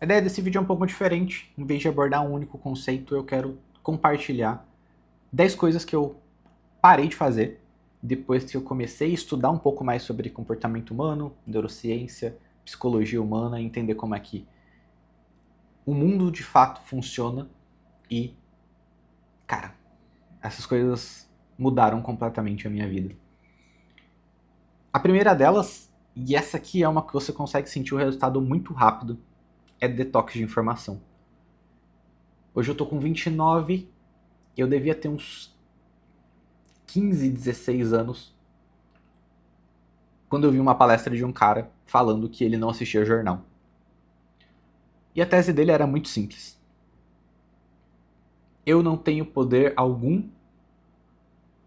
A ideia desse vídeo é um pouco diferente. Em vez de abordar um único conceito, eu quero compartilhar 10 coisas que eu parei de fazer depois que eu comecei a estudar um pouco mais sobre comportamento humano, neurociência, psicologia humana, entender como é que o mundo de fato funciona e, cara, essas coisas mudaram completamente a minha vida. A primeira delas, e essa aqui é uma que você consegue sentir o resultado muito rápido, é detox de informação. Hoje eu tô com 29, eu devia ter uns 15, 16 anos, quando eu vi uma palestra de um cara falando que ele não assistia jornal. E a tese dele era muito simples. Eu não tenho poder algum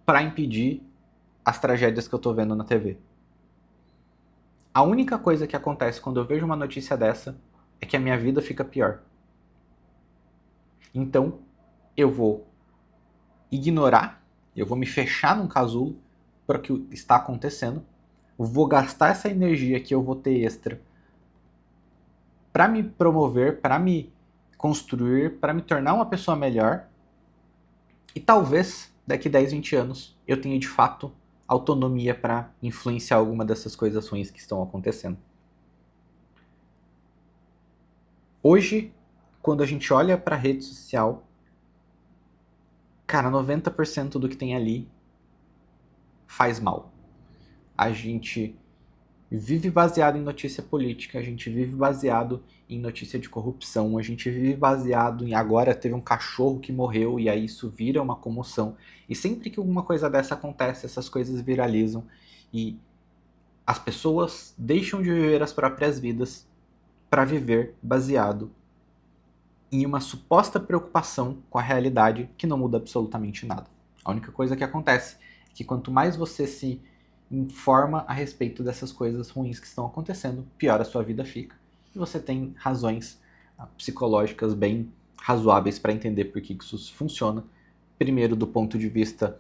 para impedir as tragédias que eu tô vendo na TV. A única coisa que acontece quando eu vejo uma notícia dessa é que a minha vida fica pior. Então, eu vou ignorar, eu vou me fechar num casulo para o que está acontecendo, vou gastar essa energia que eu vou ter extra para me promover, para me construir, para me tornar uma pessoa melhor. E talvez daqui 10, 20 anos eu tenha de fato autonomia para influenciar alguma dessas coisas ruins que estão acontecendo. Hoje, quando a gente olha para a rede social, cara, 90% do que tem ali faz mal. A gente vive baseado em notícia política, a gente vive baseado em notícia de corrupção, a gente vive baseado em agora teve um cachorro que morreu e aí isso vira uma comoção. E sempre que alguma coisa dessa acontece, essas coisas viralizam e as pessoas deixam de viver as próprias vidas para viver baseado em uma suposta preocupação com a realidade que não muda absolutamente nada. A única coisa que acontece é que quanto mais você se informa a respeito dessas coisas ruins que estão acontecendo, pior a sua vida fica. E você tem razões psicológicas bem razoáveis para entender por que isso funciona. Primeiro, do ponto de vista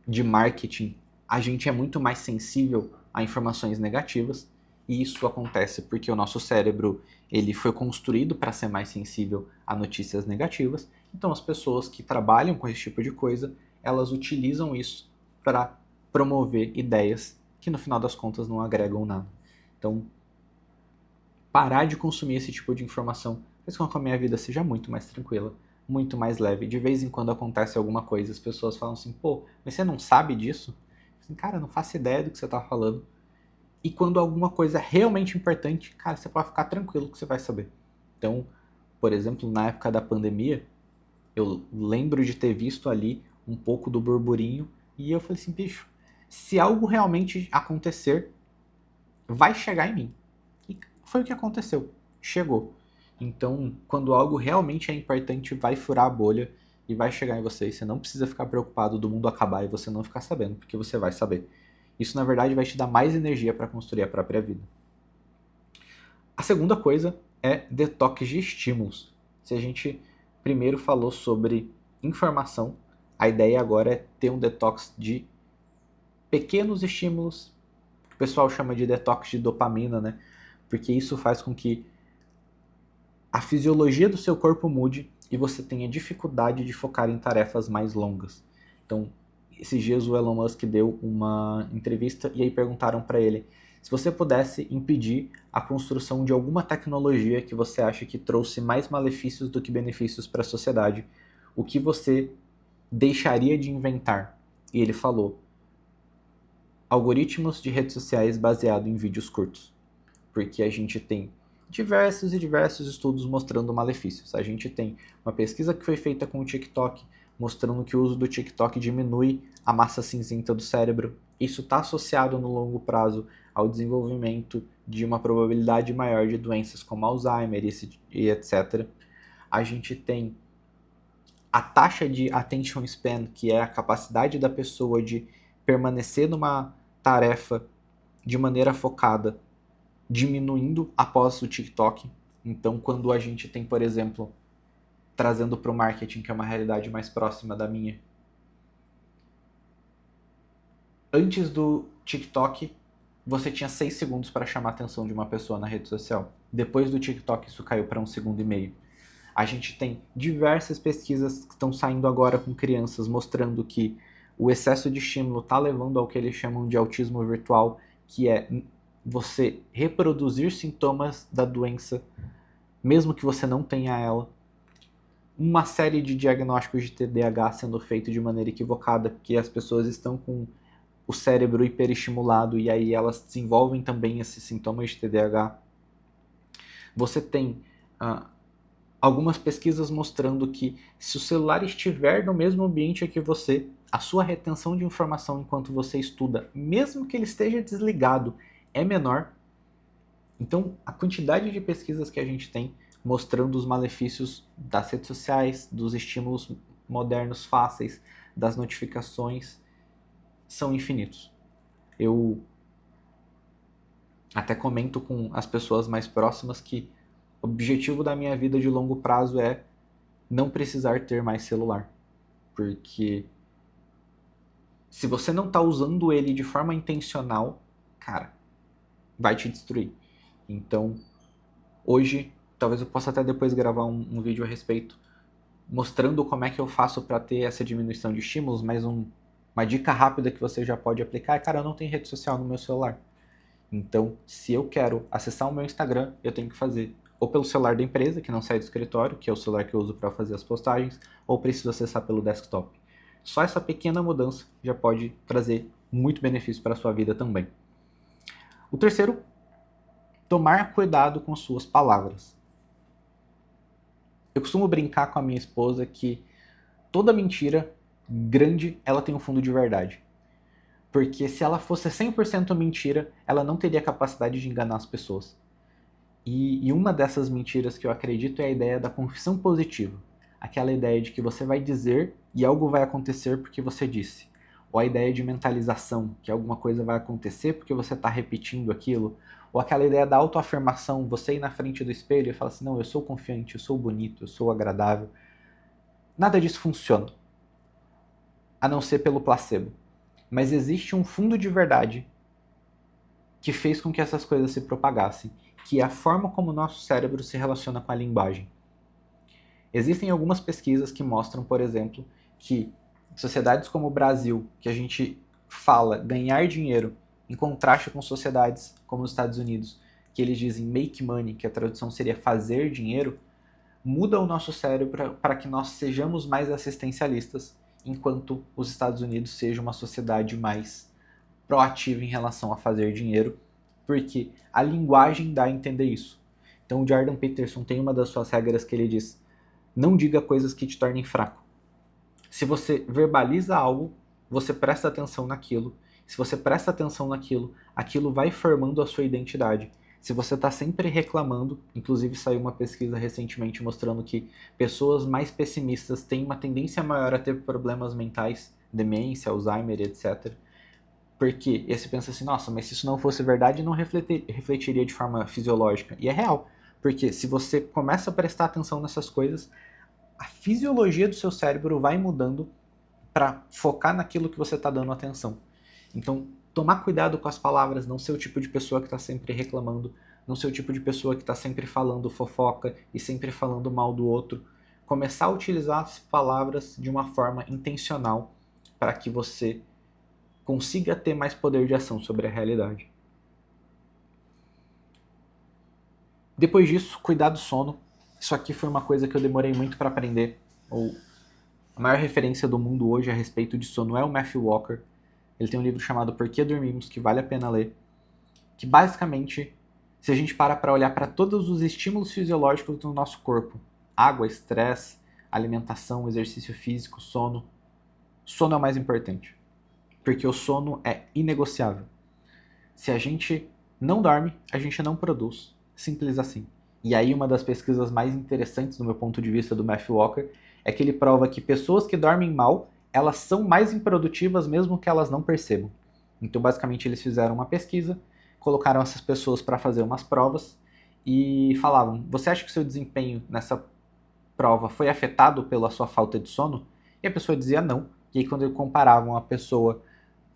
de marketing, a gente é muito mais sensível a informações negativas, e isso acontece porque o nosso cérebro ele foi construído para ser mais sensível a notícias negativas. Então as pessoas que trabalham com esse tipo de coisa, elas utilizam isso para promover ideias que no final das contas não agregam nada. Então, parar de consumir esse tipo de informação faz com que a minha vida seja muito mais tranquila, muito mais leve. De vez em quando acontece alguma coisa, as pessoas falam assim, pô, mas você não sabe disso? Assim, cara, eu não faço ideia do que você tá falando. E quando alguma coisa é realmente importante, cara, você pode ficar tranquilo que você vai saber. Então, por exemplo, na época da pandemia, eu lembro de ter visto ali um pouco do burburinho e eu falei assim, bicho, se algo realmente acontecer, vai chegar em mim. E foi o que aconteceu. Chegou. Então, quando algo realmente é importante, vai furar a bolha e vai chegar em você. E você não precisa ficar preocupado do mundo acabar e você não ficar sabendo, porque você vai saber. Isso, na verdade, vai te dar mais energia para construir a própria vida. A segunda coisa é detox de estímulos. Se a gente primeiro falou sobre informação, a ideia agora é ter um detox de pequenos estímulos, que o pessoal chama de detox de dopamina, né? Porque isso faz com que a fisiologia do seu corpo mude e você tenha dificuldade de focar em tarefas mais longas. Então, esses dias o Elon Musk deu uma entrevista e aí perguntaram para ele se você pudesse impedir a construção de alguma tecnologia que você acha que trouxe mais malefícios do que benefícios para a sociedade, o que você deixaria de inventar? E ele falou: algoritmos de redes sociais baseados em vídeos curtos, porque a gente tem diversos e diversos estudos mostrando malefícios. A gente tem uma pesquisa que foi feita com o TikTok, mostrando que o uso do TikTok diminui a massa cinzenta do cérebro. Isso está associado no longo prazo ao desenvolvimento de uma probabilidade maior de doenças como Alzheimer e etc. A gente tem a taxa de attention span, que é a capacidade da pessoa de permanecer numa tarefa de maneira focada, diminuindo após o TikTok. Então, quando a gente tem, por exemplo, trazendo para o marketing, que é uma realidade mais próxima da minha, antes do TikTok, você tinha 6 segundos para chamar a atenção de uma pessoa na rede social. Depois do TikTok, isso caiu para 1,5 segundo. A gente tem diversas pesquisas que estão saindo agora com crianças mostrando que o excesso de estímulo está levando ao que eles chamam de autismo virtual, que é você reproduzir sintomas da doença, mesmo que você não tenha ela. Uma série de diagnósticos de TDAH sendo feito de maneira equivocada, porque as pessoas estão com o cérebro hiperestimulado e aí elas desenvolvem também esses sintomas de TDAH. Você tem algumas pesquisas mostrando que se o celular estiver no mesmo ambiente que você, a sua retenção de informação enquanto você estuda, mesmo que ele esteja desligado, é menor. Então, a quantidade de pesquisas que a gente tem mostrando os malefícios das redes sociais, dos estímulos modernos fáceis, das notificações, são infinitos. Eu até comento com as pessoas mais próximas que o objetivo da minha vida de longo prazo é não precisar ter mais celular. Porque se você não está usando ele de forma intencional, cara, vai te destruir. Então, hoje, talvez eu possa até depois gravar um vídeo a respeito, mostrando como é que eu faço para ter essa diminuição de estímulos, mas uma dica rápida que você já pode aplicar é, cara, eu não tenho rede social no meu celular. Então, se eu quero acessar o meu Instagram, eu tenho que fazer ou pelo celular da empresa, que não sai do escritório, que é o celular que eu uso para fazer as postagens, ou preciso acessar pelo desktop. Só essa pequena mudança já pode trazer muito benefício para a sua vida também. O terceiro, tomar cuidado com suas palavras. Eu costumo brincar com a minha esposa que toda mentira grande, ela tem um fundo de verdade. Porque se ela fosse 100% mentira, ela não teria capacidade de enganar as pessoas. E uma dessas mentiras que eu acredito é a ideia da confissão positiva. Aquela ideia de que você vai dizer e algo vai acontecer porque você disse. Ou a ideia de mentalização, que alguma coisa vai acontecer porque você está repetindo aquilo. Ou aquela ideia da autoafirmação, você ir na frente do espelho e falar assim, não, eu sou confiante, eu sou bonito, eu sou agradável. Nada disso funciona, a não ser pelo placebo. Mas existe um fundo de verdade que fez com que essas coisas se propagassem, que é a forma como o nosso cérebro se relaciona com a linguagem. Existem algumas pesquisas que mostram, por exemplo, que sociedades como o Brasil, que a gente fala ganhar dinheiro, em contraste com sociedades como os Estados Unidos, que eles dizem make money, que a tradução seria fazer dinheiro, muda o nosso cérebro para que nós sejamos mais assistencialistas, enquanto os Estados Unidos sejam uma sociedade mais proativa em relação a fazer dinheiro, porque a linguagem dá a entender isso. Então o Jordan Peterson tem uma das suas regras que ele diz, não diga coisas que te tornem fraco. Se você verbaliza algo, você presta atenção naquilo. Se você presta atenção naquilo, aquilo vai formando a sua identidade. Se você está sempre reclamando, inclusive saiu uma pesquisa recentemente mostrando que pessoas mais pessimistas têm uma tendência maior a ter problemas mentais, demência, Alzheimer, etc. Porque esse pensa assim, nossa, mas se isso não fosse verdade, não refletiria de forma fisiológica. E é real, porque se você começa a prestar atenção nessas coisas, a fisiologia do seu cérebro vai mudando para focar naquilo que você está dando atenção. Então, tomar cuidado com as palavras, não ser o tipo de pessoa que está sempre reclamando, não ser o tipo de pessoa que está sempre falando fofoca e sempre falando mal do outro. Começar a utilizar as palavras de uma forma intencional para que você consiga ter mais poder de ação sobre a realidade. Depois disso, cuidar do sono. Isso aqui foi uma coisa que eu demorei muito para aprender. A maior referência do mundo hoje a respeito de sono é o Matthew Walker. Ele tem um livro chamado Por que Dormimos, que vale a pena ler. Que basicamente, se a gente para olhar para todos os estímulos fisiológicos do nosso corpo, água, estresse, alimentação, exercício físico, sono é o mais importante. Porque o sono é inegociável. Se a gente não dorme, a gente não produz. Simples assim. E aí uma das pesquisas mais interessantes do meu ponto de vista do Matthew Walker é que ele prova que pessoas que dormem mal, elas são mais improdutivas mesmo que elas não percebam. Então basicamente eles fizeram uma pesquisa, colocaram essas pessoas para fazer umas provas e falavam, você acha que o seu desempenho nessa prova foi afetado pela sua falta de sono? E a pessoa dizia não. E aí quando comparavam a pessoa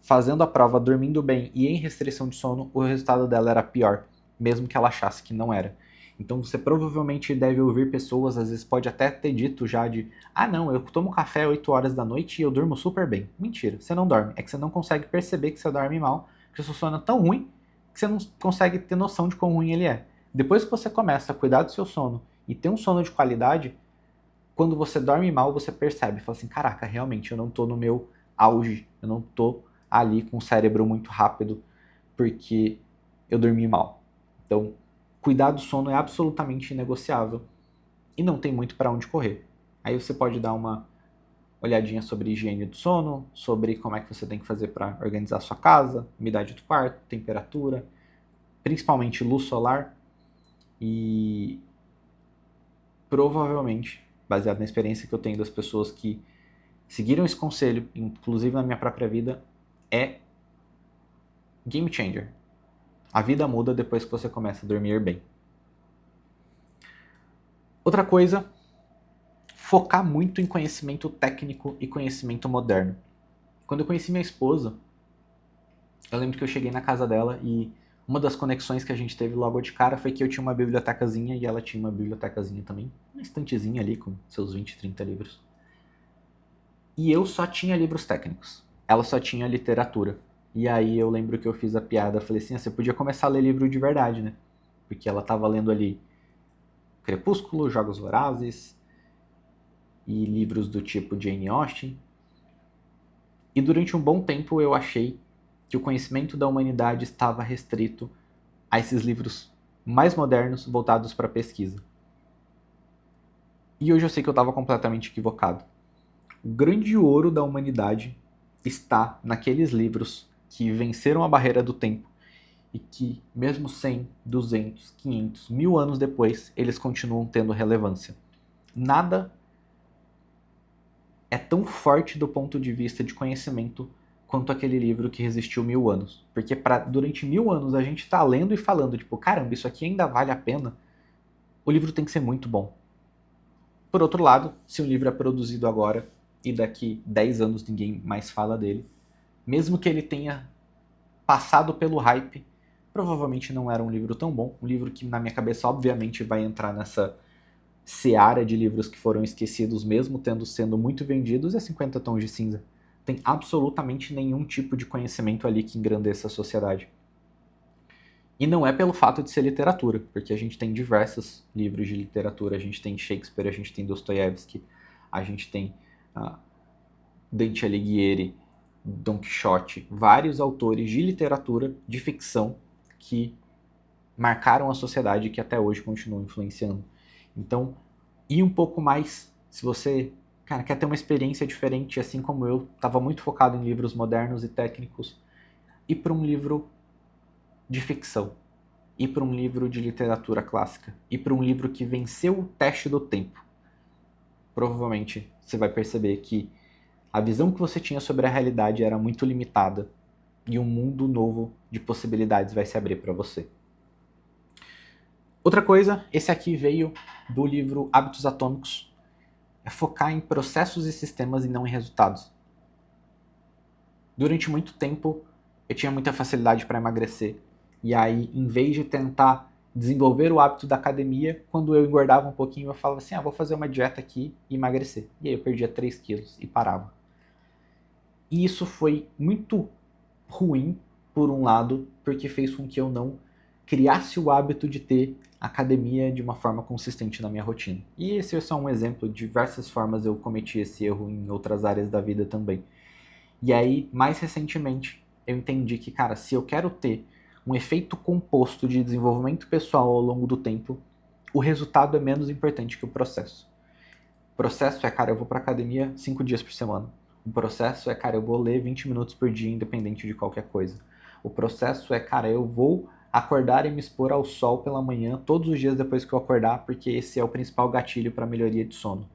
fazendo a prova, dormindo bem e em restrição de sono, o resultado dela era pior, mesmo que ela achasse que não era. Então você provavelmente deve ouvir pessoas, às vezes pode até ter dito já de não, eu tomo café 8 horas da noite e eu durmo super bem. Mentira, você não dorme. É que você não consegue perceber que você dorme mal, que o seu sono é tão ruim que você não consegue ter noção de quão ruim ele é. Depois que você começa a cuidar do seu sono e ter um sono de qualidade, quando você dorme mal, você percebe, fala assim, caraca, realmente eu não tô no meu auge, eu não tô ali com o cérebro muito rápido porque eu dormi mal. Então, cuidar do sono é absolutamente inegociável e não tem muito para onde correr. Aí você pode dar uma olhadinha sobre higiene do sono, sobre como é que você tem que fazer para organizar a sua casa, umidade do quarto, temperatura, principalmente luz solar e provavelmente, baseado na experiência que eu tenho das pessoas que seguiram esse conselho, inclusive na minha própria vida, é game changer. A vida muda depois que você começa a dormir bem. Outra coisa, focar muito em conhecimento técnico e conhecimento moderno. Quando eu conheci minha esposa, eu lembro que eu cheguei na casa dela e uma das conexões que a gente teve logo de cara foi que eu tinha uma bibliotecazinha e ela tinha uma bibliotecazinha também, uma estantezinha ali com seus 20, 30 livros. E eu só tinha livros técnicos. Ela só tinha literatura. E aí eu lembro que eu fiz a piada, falei assim, você podia começar a ler livro de verdade, né? Porque ela tava lendo ali Crepúsculo, Jogos Vorazes e livros do tipo Jane Austen. E durante um bom tempo eu achei que o conhecimento da humanidade estava restrito a esses livros mais modernos voltados para pesquisa. E hoje eu sei que eu estava completamente equivocado. O grande ouro da humanidade está naqueles livros que venceram a barreira do tempo e que, mesmo 100, 200, 500, 1000 anos depois, eles continuam tendo relevância. Nada é tão forte do ponto de vista de conhecimento quanto aquele livro que resistiu 1000 anos. Porque durante 1000 anos a gente está lendo e falando, tipo, caramba, isso aqui ainda vale a pena. O livro tem que ser muito bom. Por outro lado, se um livro é produzido agora e daqui 10 anos ninguém mais fala dele, mesmo que ele tenha passado pelo hype, provavelmente não era um livro tão bom. Um livro que, na minha cabeça, obviamente vai entrar nessa seara de livros que foram esquecidos, mesmo sendo muito vendidos, é 50 Tons de Cinza. Tem absolutamente nenhum tipo de conhecimento ali que engrandeça a sociedade. E não é pelo fato de ser literatura, porque a gente tem diversos livros de literatura, a gente tem Shakespeare, a gente tem Dostoiévski, a gente tem Dante Alighieri, Don Quixote, vários autores de literatura, de ficção, que marcaram a sociedade e que até hoje continuam influenciando. Então, ir um pouco mais, se você quer ter uma experiência diferente, assim como eu, estava muito focado em livros modernos e técnicos, ir para um livro de ficção, ir para um livro de literatura clássica, ir para um livro que venceu o teste do tempo. Provavelmente você vai perceber que a visão que você tinha sobre a realidade era muito limitada e um mundo novo de possibilidades vai se abrir para você. Outra coisa, esse aqui veio do livro Hábitos Atômicos, é focar em processos e sistemas e não em resultados. Durante muito tempo, eu tinha muita facilidade para emagrecer. E aí, em vez de tentar desenvolver o hábito da academia, quando eu engordava um pouquinho, eu falava assim, vou fazer uma dieta aqui e emagrecer. E aí eu perdia 3 quilos e parava. E isso foi muito ruim, por um lado, porque fez com que eu não criasse o hábito de ter academia de uma forma consistente na minha rotina. E esse é só um exemplo, de diversas formas eu cometi esse erro em outras áreas da vida também. E aí, mais recentemente, eu entendi que, cara, se eu quero ter um efeito composto de desenvolvimento pessoal ao longo do tempo, o resultado é menos importante que o processo. O processo é, cara, eu vou pra academia 5 dias por semana. O processo é, cara, eu vou ler 20 minutos por dia, independente de qualquer coisa. O processo é, cara, eu vou acordar e me expor ao sol pela manhã todos os dias depois que eu acordar, porque esse é o principal gatilho para melhoria de sono.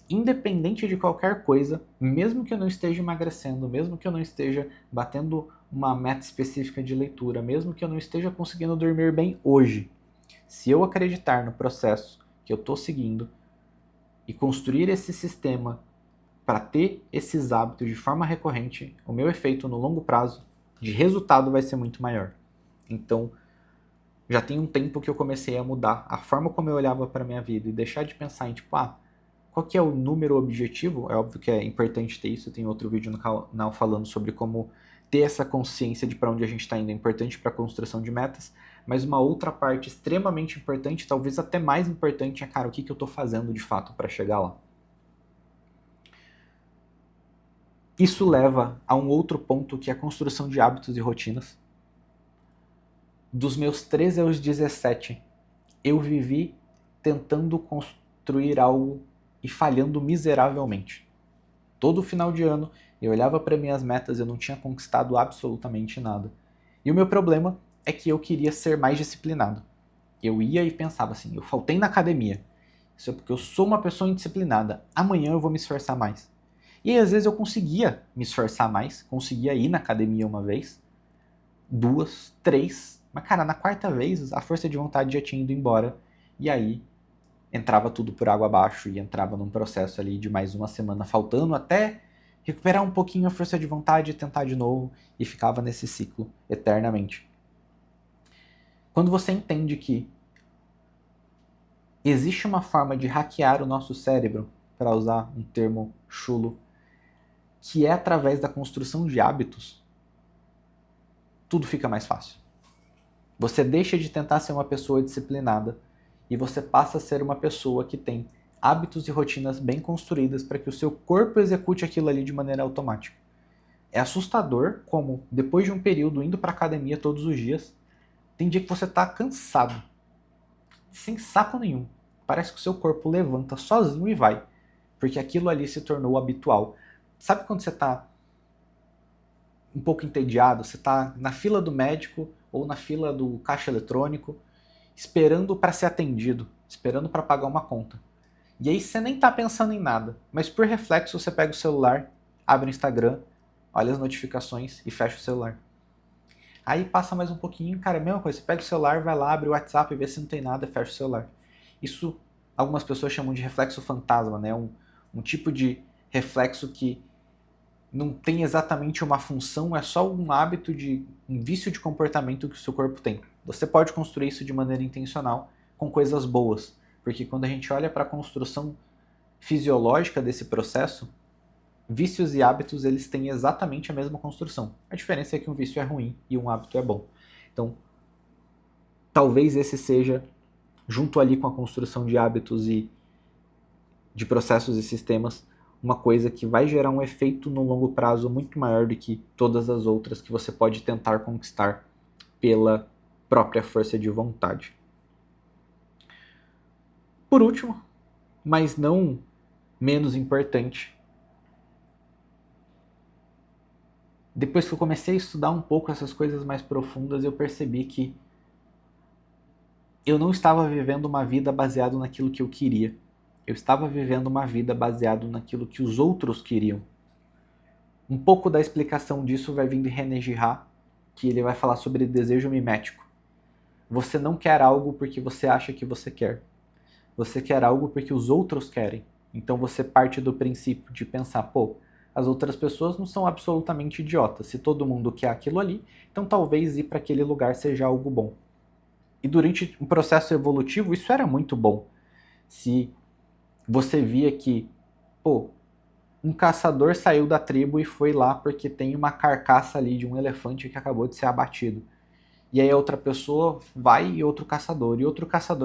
Independente de qualquer coisa, mesmo que eu não esteja emagrecendo, mesmo que eu não esteja batendo uma meta específica de leitura, mesmo que eu não esteja conseguindo dormir bem hoje, se eu acreditar no processo que eu estou seguindo e construir esse sistema para ter esses hábitos de forma recorrente, o meu efeito no longo prazo de resultado vai ser muito maior. Então, já tem um tempo que eu comecei a mudar a forma como eu olhava para minha vida e deixar de pensar em tipo, qual que é o número objetivo? É óbvio que é importante ter isso, tem outro vídeo no canal falando sobre como ter essa consciência de para onde a gente está indo é importante para a construção de metas, mas uma outra parte extremamente importante, talvez até mais importante, é, cara, o que eu estou fazendo de fato para chegar lá. Isso leva a um outro ponto, que é a construção de hábitos e rotinas. Dos meus 13 aos 17, eu vivi tentando construir algo e falhando miseravelmente. Todo final de ano, eu olhava para minhas metas e eu não tinha conquistado absolutamente nada. E o meu problema é que eu queria ser mais disciplinado. Eu ia e pensava assim, eu faltei na academia. Isso é porque eu sou uma pessoa indisciplinada. Amanhã eu vou me esforçar mais. E às vezes eu conseguia me esforçar mais, conseguia ir na academia uma vez, 2, 3, mas cara, na quarta vez a força de vontade já tinha ido embora, e aí entrava tudo por água abaixo e entrava num processo ali de mais uma semana faltando até recuperar um pouquinho a força de vontade e tentar de novo, e ficava nesse ciclo eternamente. Quando você entende que existe uma forma de hackear o nosso cérebro, para usar um termo chulo, que é através da construção de hábitos, tudo fica mais fácil. Você deixa de tentar ser uma pessoa disciplinada e você passa a ser uma pessoa que tem hábitos e rotinas bem construídas para que o seu corpo execute aquilo ali de maneira automática. É assustador como, depois de um período indo para academia todos os dias, tem dia que você está cansado, sem saco nenhum. Parece que o seu corpo levanta sozinho e vai, porque aquilo ali se tornou habitual. Sabe quando você está um pouco entediado, você está na fila do médico ou na fila do caixa eletrônico, esperando para ser atendido, esperando para pagar uma conta. E aí você nem está pensando em nada, mas por reflexo você pega o celular, abre o Instagram, olha as notificações e fecha o celular. Aí passa mais um pouquinho, cara, é a mesma coisa, você pega o celular, vai lá, abre o WhatsApp, vê se não tem nada, fecha o celular. Isso algumas pessoas chamam de reflexo fantasma, né? Um tipo de reflexo que não tem exatamente uma função, é só um hábito, um vício de comportamento que o seu corpo tem. Você pode construir isso de maneira intencional com coisas boas, porque quando a gente olha para a construção fisiológica desse processo, vícios e hábitos eles têm exatamente a mesma construção. A diferença é que um vício é ruim e um hábito é bom. Então, talvez esse seja, junto ali com a construção de hábitos e de processos e sistemas, uma coisa que vai gerar um efeito no longo prazo muito maior do que todas as outras que você pode tentar conquistar pela própria força de vontade. Por último, mas não menos importante, depois que eu comecei a estudar um pouco essas coisas mais profundas, eu percebi que eu não estava vivendo uma vida baseada naquilo que eu queria. Eu estava vivendo uma vida baseada naquilo que os outros queriam. Um pouco da explicação disso vai vir de René Girard, que ele vai falar sobre desejo mimético. Você não quer algo porque você acha que você quer. Você quer algo porque os outros querem. Então você parte do princípio de pensar, as outras pessoas não são absolutamente idiotas. Se todo mundo quer aquilo ali, então talvez ir para aquele lugar seja algo bom. E durante um processo evolutivo, isso era muito bom. Se você via que, um caçador saiu da tribo e foi lá porque tem uma carcaça ali de um elefante que acabou de ser abatido. E aí a outra pessoa vai e outro caçador.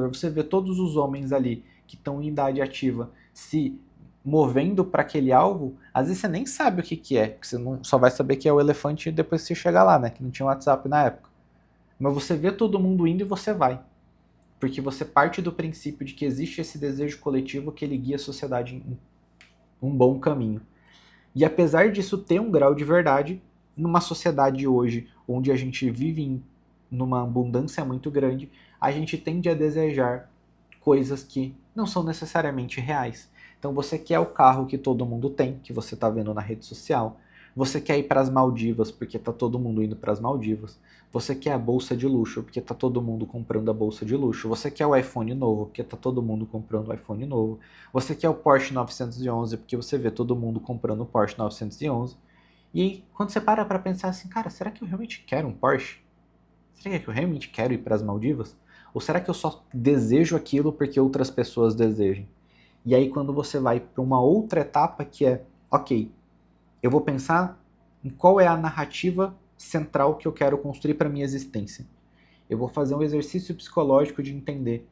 Você vê todos os homens ali que estão em idade ativa se movendo para aquele alvo, às vezes você nem sabe o que é, porque você só vai saber que é o elefante depois que você chegar lá, né? Que não tinha WhatsApp na época. Mas você vê todo mundo indo e você vai. Porque você parte do princípio de que existe esse desejo coletivo que ele guia a sociedade em um bom caminho. E apesar disso ter um grau de verdade, numa sociedade hoje, onde a gente vive numa abundância muito grande, a gente tende a desejar coisas que não são necessariamente reais. Então você quer o carro que todo mundo tem, que você está vendo na rede social. Você quer ir para as Maldivas porque tá todo mundo indo para as Maldivas. Você quer a bolsa de luxo porque tá todo mundo comprando a bolsa de luxo. Você quer o iPhone novo porque tá todo mundo comprando o iPhone novo. Você quer o Porsche 911 porque você vê todo mundo comprando o Porsche 911. E aí, quando você para pensar assim, cara, será que eu realmente quero um Porsche? Será que eu realmente quero ir para as Maldivas? Ou será que eu só desejo aquilo porque outras pessoas desejam? E aí quando você vai para uma outra etapa que é, ok, eu vou pensar em qual é a narrativa central que eu quero construir para minha existência. Eu vou fazer um exercício psicológico de entender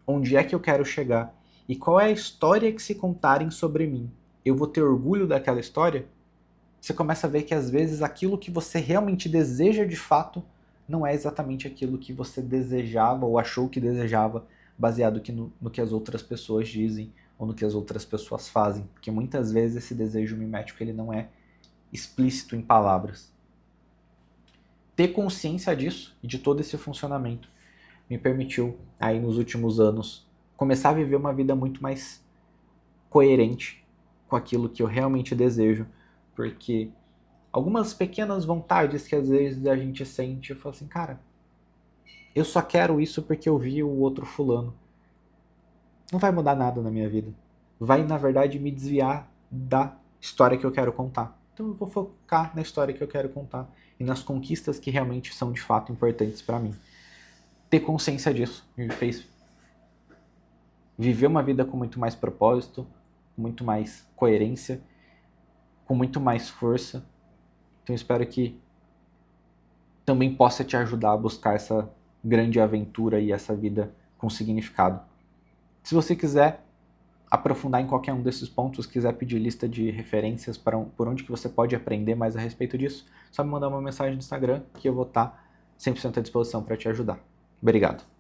onde é que eu quero chegar e qual é a história que se contarem sobre mim. Eu vou ter orgulho daquela história? Você começa a ver que às vezes aquilo que você realmente deseja de fato não é exatamente aquilo que você desejava ou achou que desejava, baseado no que as outras pessoas dizem ou no que as outras pessoas fazem. Porque muitas vezes esse desejo mimético ele não é explícito em palavras. Ter consciência disso e de todo esse funcionamento me permitiu, aí nos últimos anos, começar a viver uma vida muito mais coerente com aquilo que eu realmente desejo, porque algumas pequenas vontades que às vezes a gente sente, eu falo assim, cara, eu só quero isso porque eu vi o outro fulano. Não vai mudar nada na minha vida. Vai, na verdade, me desviar da história que eu quero contar. Então eu vou focar na história que eu quero contar e nas conquistas que realmente são de fato importantes para mim. Ter consciência disso me fez viver uma vida com muito mais propósito, com muito mais coerência, com muito mais força. Então eu espero que também possa te ajudar a buscar essa grande aventura e essa vida com significado. Se você quiser aprofundar em qualquer um desses pontos, quiser pedir lista de referências por onde que você pode aprender mais a respeito disso, só me mandar uma mensagem no Instagram que eu vou estar 100% à disposição para te ajudar. Obrigado.